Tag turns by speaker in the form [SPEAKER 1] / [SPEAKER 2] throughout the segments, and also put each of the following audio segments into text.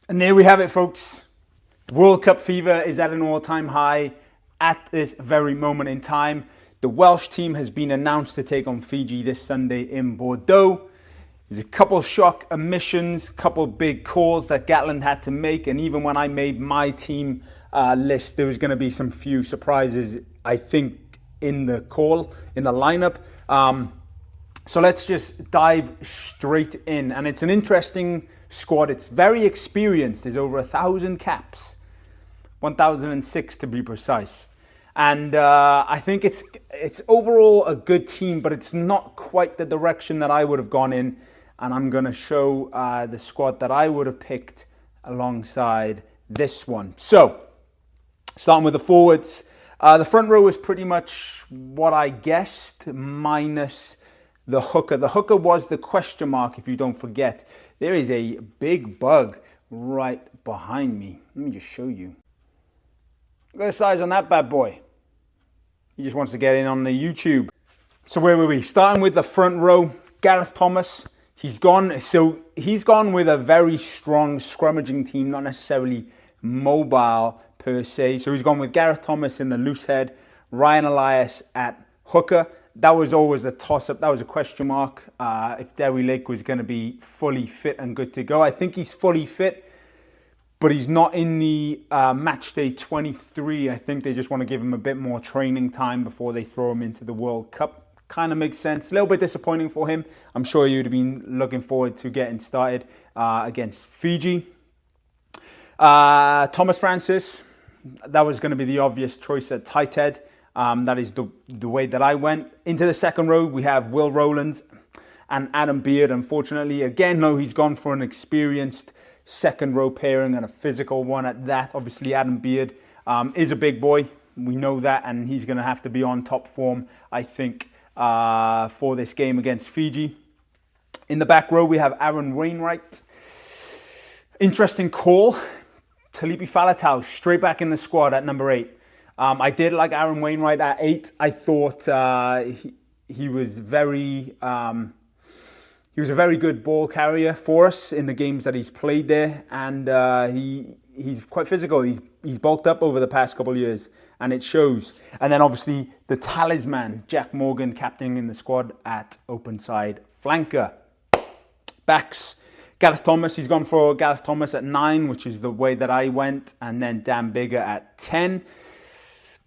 [SPEAKER 1] And there we have it, folks. World Cup fever is at an all-time high at this very moment in time. The Welsh team has been announced to take on Fiji this Sunday in Bordeaux. There's a couple shock omissions, couple big calls that Gatland had to make, and even when I made my team list, there was going to be some few surprises, I think, in the lineup. So let's just dive straight in. And it's an interesting squad. It's very experienced. There's over 1,000 caps, 1,006 to be precise. And I think it's overall a good team, but it's not quite the direction that I would have gone in. And I'm going to show the squad that I would have picked alongside this one. So, starting with the forwards. The front row is pretty much what I guessed, minus the hooker. The hooker was the question mark, if you don't forget. There is a big bug right behind me. Let me just show you. Look at the size on that bad boy. He just wants to get in on the YouTube. So where were we? Starting with the front row, Gareth Thomas. He's gone with a very strong scrummaging team, not necessarily mobile per se. So he's gone with Gareth Thomas in the loose head, Ryan Elias at hooker. That was always a toss-up. That was a question mark if Dewi Lake was going to be fully fit and good to go. I think he's fully fit, but he's not in the matchday 23. I think they just want to give him a bit more training time before they throw him into the World Cup. Kind of makes sense. A little bit disappointing for him. I'm sure you'd have been looking forward to getting started against Fiji. Thomas Francis, that was going to be the obvious choice at tight head. That is the way that I went. Into the second row, we have Will Rowlands and Adam Beard. Unfortunately, again, no, he's gone for an experienced second row pairing and a physical one at that. Obviously, Adam Beard is a big boy. We know that, and he's going to have to be on top form, I think, for this game against Fiji. In the back row, we have Aaron Wainwright. Interesting call. Talipi Faletau straight back in the squad at number 8. I did like Aaron Wainwright at 8. I thought he was a very good ball carrier for us in the games that he's played there, and he's quite physical. He's bulked up over the past couple of years, and it shows. And then obviously the talisman, Jack Morgan, captaining in the squad at open side flanker. Backs, Gareth Thomas. He's gone for Gareth Thomas at 9, which is the way that I went, and then Dan Bigger at 10.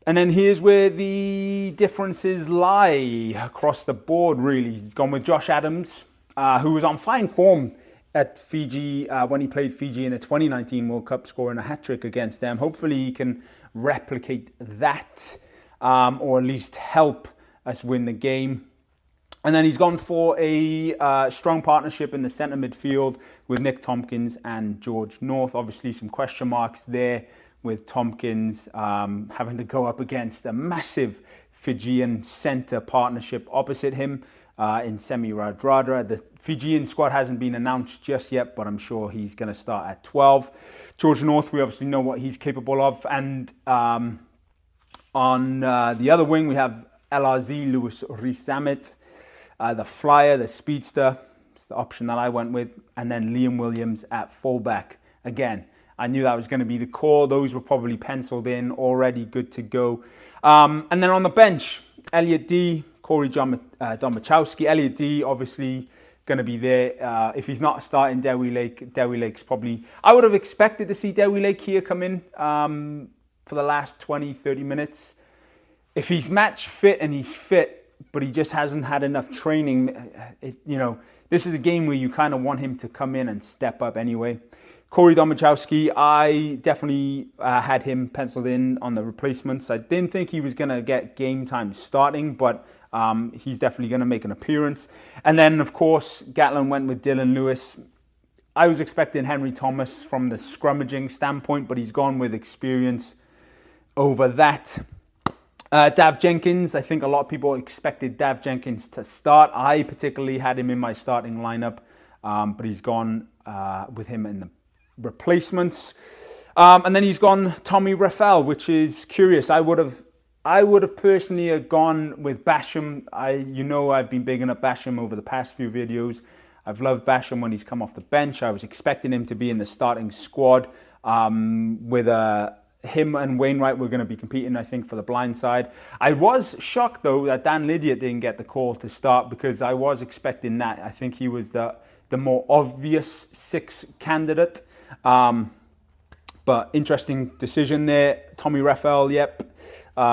[SPEAKER 1] And then here's where the differences lie across the board, really. He's gone with Josh Adams, who was on fine form at Fiji when he played Fiji in the 2019 World Cup, scoring a hat-trick against them. Hopefully he can replicate that, or at least help us win the game. And then he's gone for a strong partnership in the centre midfield with Nick Tompkins and George North. Obviously some question marks there, with Tompkins having to go up against a massive Fijian centre partnership opposite him in Semi Radradra. The Fijian squad hasn't been announced just yet, but I'm sure he's going to start at 12. George North, we obviously know what he's capable of. And on the other wing, we have LRZ, Lewis Rees-Zammit, the flyer, the speedster. It's the option that I went with. And then Liam Williams at fullback. Again, I knew that was going to be the call. Those were probably penciled in already, good to go. And then on the bench, Elliot D, Corey Domachowski. Elliot D, obviously going to be there. If he's not starting Dewi Lake's probably... I would have expected to see Dewi Lake here come in for the last 20, 30 minutes. If he's match fit and he's fit, but he just hasn't had enough training, this is a game where you kind of want him to come in and step up anyway. Corey Domachowski, I definitely had him penciled in on the replacements. I didn't think he was going to get game time starting, but he's definitely going to make an appearance. And then, of course, Gatland went with Dylan Lewis. I was expecting Henry Thomas from the scrummaging standpoint, but he's gone with experience over that. Dav Jenkins, I think a lot of people expected Dav Jenkins to start. I particularly had him in my starting lineup, but he's gone with him in the replacements. And then he's gone Tommy Rafael, which is curious. I would have personally gone with Basham. I've been bigging up Basham over the past few videos. I've loved Basham when he's come off the bench. I was expecting him to be in the starting squad with him and Wainwright were going to be competing, I think, for the blind side. I was shocked, though, that Dan Lydiate didn't get the call to start because I was expecting that. I think he was the more obvious 6 candidate. But interesting decision there. Tommy Raphael, yep.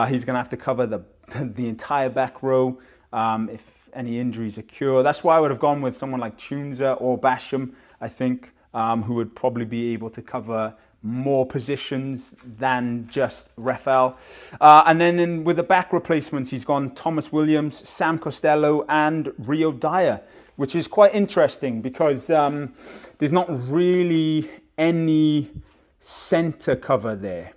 [SPEAKER 1] He's going to have to cover the entire back row if any injuries occur. That's why I would have gone with someone like Tunza or Basham, I think, who would probably be able to cover more positions than just Raphael. And then with the back replacements, he's gone Thomas Williams, Sam Costello and Rio Dyer, which is quite interesting because there's not really any centre cover there.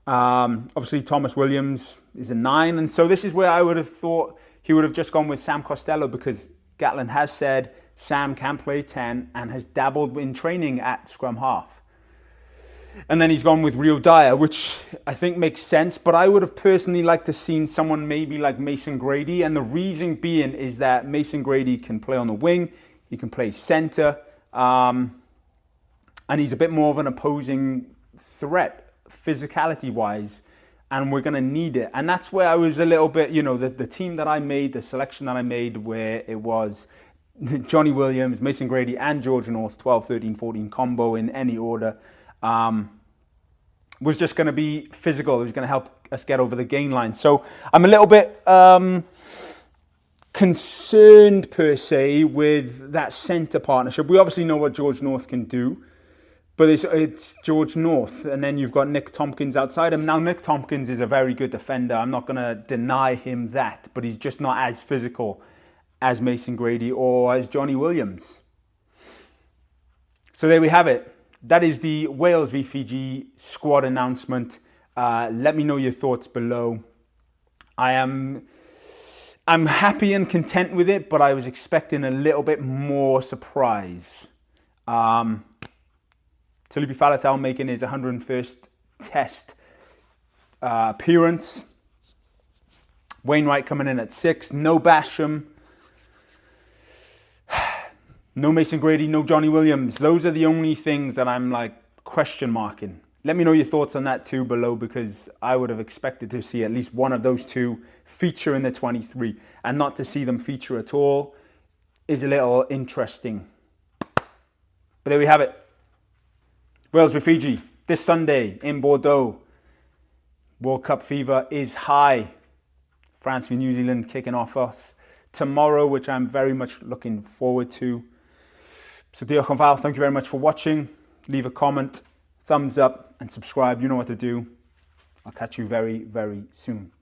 [SPEAKER 1] Obviously, Thomas Williams is a 9, and so this is where I would have thought he would have just gone with Sam Costello because Gatland has said Sam can play 10 and has dabbled in training at scrum half. And then he's gone with Rio Dyer, which I think makes sense, but I would have personally liked to have seen someone maybe like Mason Grady, and the reason being is that Mason Grady can play on the wing, he can play centre, and he's a bit more of an opposing threat, physicality-wise, and we're going to need it. And that's where I was a little bit, the team that I made, the selection that I made, where it was Johnny Williams, Mason Grady, and George North, 12, 13, 14 combo in any order, was just going to be physical. It was going to help us get over the gain line. So I'm a little bit concerned, per se, with that centre partnership. We obviously know what George North can do, but it's George North, and then you've got Nick Tompkins outside him. Now, Nick Tompkins is a very good defender. I'm not going to deny him that, but he's just not as physical as Mason Grady or as Johnny Williams. So there we have it. That is the Wales v Fiji squad announcement. Let me know your thoughts below. I'm happy and content with it, but I was expecting a little bit more surprise. Tulupi Faletau making his 101st Test appearance. Wainwright coming in at 6. No Basham. No Mason Grady, no Johnny Williams. Those are the only things that I'm like question marking. Let me know your thoughts on that too below, because I would have expected to see at least one of those two feature in the 23, and not to see them feature at all is a little interesting. But there we have it. Wales v Fiji this Sunday in Bordeaux. World Cup fever is high. France v New Zealand kicking off us tomorrow, which I'm very much looking forward to. So Diolch Yn Fawr, thank you very much for watching. Leave a comment, thumbs up, and subscribe. You know what to do. I'll catch you very, very soon.